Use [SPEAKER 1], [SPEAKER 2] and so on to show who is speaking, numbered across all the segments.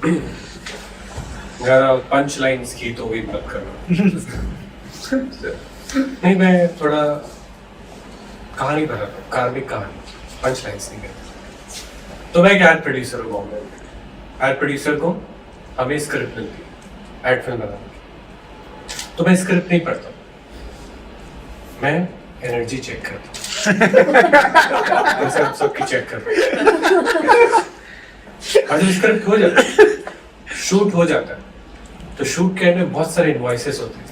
[SPEAKER 1] अगर पंच लाइन्स की तो भी मत करना। नहीं, मैं थोड़ा कहानी बना रहा हूँ, कार्मिक कहानी, पंच लाइन्स नहीं करता। तो मैं एक एड प्रोड्यूसर हूँ बॉम्बे में। एड प्रोड्यूसर को हमें स्क्रिप्ट मिलती है एड फिल्म बनाने की, तो मैं स्क्रिप्ट नहीं पढ़ता, मैं एनर्जी चेक करता हूँ। सबकी चेक करता हूँ। और जब स्क्रिप्ट हो जाता है, शूट हो जाता है, तो शूट के एंड में बहुत सारे इनवॉइसेस होते हैं,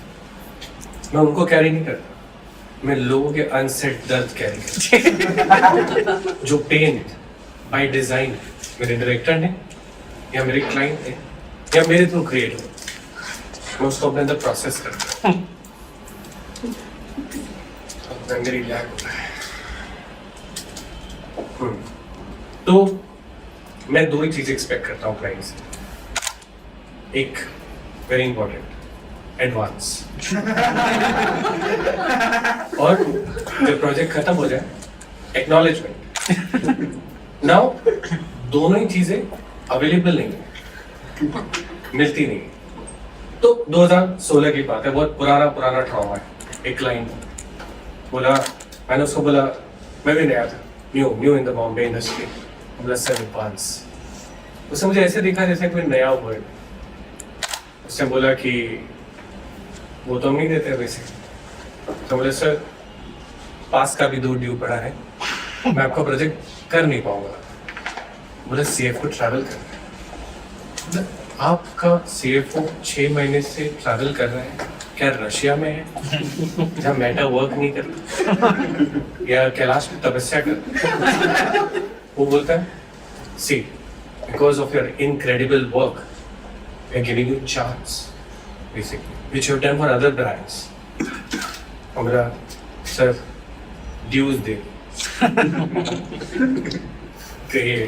[SPEAKER 1] मैं उनको कैरी नहीं करता, मैं लोगों के अनसेट दर्द कैरी करता। जो पेन बाय डिजाइन मेरे डायरेक्टर ने या मेरे क्लाइंट ने या मेरे थ्रू क्रिएट हो, मैं उसको अपने अंदर प्रोसेस करता हूँ। मेरी लैग हो रहा है। तो मैं दो ही चीजें एक्सपेक्ट करता हूँ क्लाइंट से। एक वेरी इंपॉर्टेंट, एडवांस। और जब प्रोजेक्ट खत्म हो जाए, एक्नॉलेजमेंट। नाउ दोनों ही चीजें अवेलेबल नहीं है, मिलती नहीं है। तो 2016 की बात है, बहुत पुराना ट्रॉमा है। एक क्लाइंट बोला, मैंने उसको बोला, मैं भी नया था, new in the Bombay industry, बोला सर एडवांस। उसने मुझे ऐसे देखा जैसे कोई नया हुआ है। उसने बोला कि वो तो हम नहीं देते वैसे। तो बोले सर पास का भी 2 ड्यू पड़ा है, मैं आपका प्रोजेक्ट कर नहीं पाऊंगा। बोले सीएफओ ट्रैवल कर रहे हैं। आपका सीएफओ 6 महीने से ट्रैवल कर रहे हैं, क्या रशिया में है जहाँ मेटा वर्क नहीं करता या कैलाश में तपस्या करता? वो बोलता है see because of your incredible work we are giving you chance basically which you have done for other brands. और मेरा सर ड्यूज दे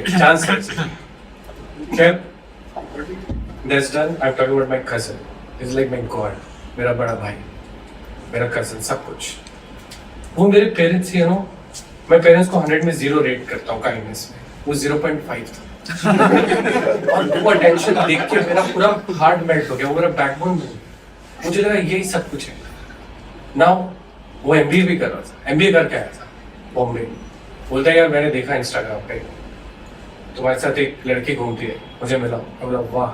[SPEAKER 1] चांस खैर that's done. I'm talking about my cousin. He's like my god. मेरा बड़ा भाई, मेरा cousin, सब कुछ। वो मेरे पेरेंट्स ही, मैं पेरेंट्स को 100 में 0 रेट करता हूँ काइंडनेस में, वो 0.5 था। और वो अटेंशन देख के मेरा पूरा हार्ट मेल्ट हो गया, वो मेरा बैकबोन बन गया। मुझे लगा यही सब कुछ है। नाउ वो एमबीए भी कर रहा था, एमबीए करके आया था बॉम्बे। बोलता है यार मैंने देखा इंस्टाग्राम पे तुम्हारे साथ एक लड़की घूमती है, मुझे मिला। मैं बोला वाह,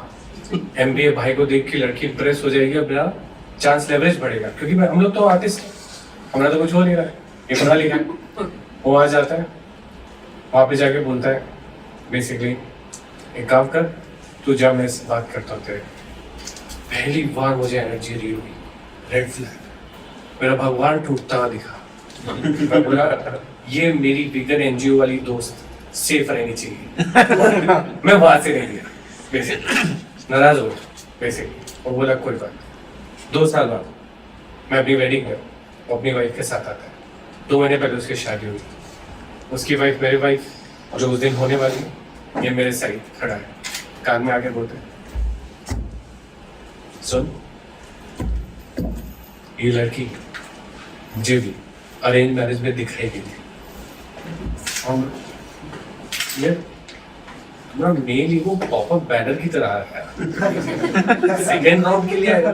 [SPEAKER 1] एमबीए भाई को देख के लड़की इंप्रेस हो जाएगी, अब मेरा चांस लेवरेज बढ़ेगा, क्योंकि हम लोग तो आर्टिस्ट, हमारा तो कुछ हो नहीं रहा है, ये पढ़ा लिखा है। वो आ जाता है, वहाँ पे जाके बोलता है बेसिकली एक काम कर, तू जा, मैं बात करता हूँ तेरे। पहली बार मुझे एनर्जी रीड हुई, रेड फ्लैग, मेरा भगवान टूटता हुआ दिखा। मैं बोला ये मेरी बिगर एनजीओ वाली दोस्त सेफ रहनी चाहिए। मैं वहां से नहीं गया, बेसिकली नाराज हो गया बेसिकली। और बोला कोई बात नहीं। 2 साल बाद मैं अपनी वेडिंग में वो अपनी वाइफ के साथ आता है। 2 महीने पहले उसकी शादी हुई, उसकी वाइफ मेरी वाइफ जो उस दिन होने वाली, ये मेरे साइड खड़ा है, कान में आके बोलते सुन, ये लड़की मुझे भी अरेंज मैरिज में दिखाई थी, और ये पूरा मेल ही वो पॉपअप बैनर की तरह आया। सेकेंड राउंड के लिए आया।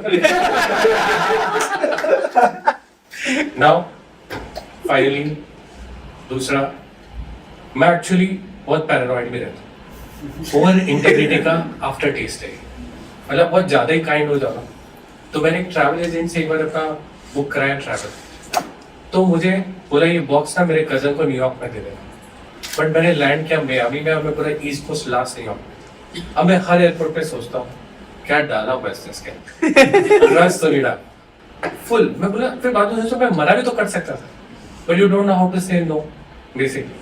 [SPEAKER 1] नाउ फाइनली दूसरा, मैं एक्चुअली बहुत पैरानॉइड में रहता हूँ। ओवर इंटेग्रिटी का आफ्टर टेस्ट है, मतलब बहुत ज्यादा ही काइंड हो जाना। तो मैंने एक ट्रैवल एजेंट से एक बार अपना बुक कराया ट्रैवल, तो मुझे बोला ये बॉक्स ना मेरे कजन को न्यूयॉर्क में दे देना। बट मैंने लैंड किया मियामी में, मैं पूरा ईस्ट कोस्ट लास्ट न्यूयॉर्क। अब मैं हर एयरपोर्ट पे सोचता हूँ क्या डाला बिजनेस के रस तो नहीं डाला फुल। मैं बोला फिर बाद में सोचा मैं मना भी तो कर सकता था, but you don't know how to say no basically.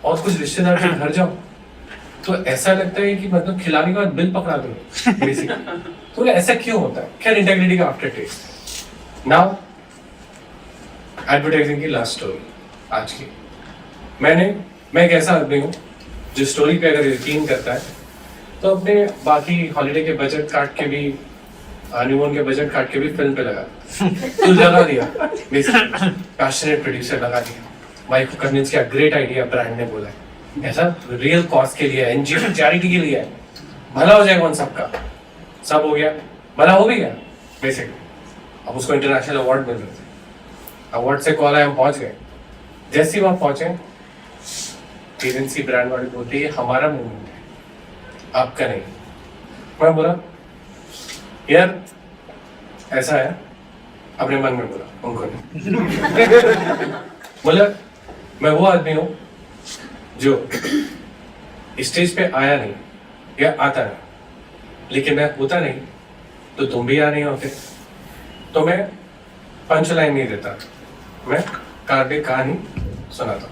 [SPEAKER 1] और कुछ रिश्तेदार के घर जाओ तो ऐसा लगता है कि मतलब खिलाने के बाद बिल पकड़ा दो बेसिकली। तो ऐसा क्यों होता है? खैर इंटेग्रिटी का आफ्टर टेस्ट। नाउ एडवर्टाइजिंग की लास्ट स्टोरी आज की। मैं एक ऐसा आदमी हूँ जो स्टोरी पे अगर यकीन करता है तो अपने बाकी हॉलीडे के बजट काट के भी, हनीमून के बजट काट के भी फिल्म पे लगा तो लगा दिया बेसिकली। पैशनेट प्रोड्यूसर लगा दिया, वाइफ को कन्विंस किया, ग्रेट आइडिया, ब्रांड ने बोला है ऐसा रियल कॉज के लिए, एनजीओ चैरिटी के लिए है। भला हो जाएगा उन सबका, सब हो गया, भला हो भी गया बेसिकली। अब उसको इंटरनेशनल अवार्ड मिल रहे थे, अवार्ड से कॉल आया, हम पहुंच गए। जैसे ही वहां पहुंचे, एजेंसी ब्रांड वाली बोलती है हमारा मूवमेंट है, आपका नहीं। मैं बोला यार ऐसा है, अपने मन में बोला, उनको नहीं। बोला मैं वो आदमी हूं जो स्टेज पे आया नहीं या आता नहीं, लेकिन मैं होता नहीं तो तुम भी आ नहीं होते। तो मैं पंच लाइन नहीं देता, मैं कहानी सुनाता।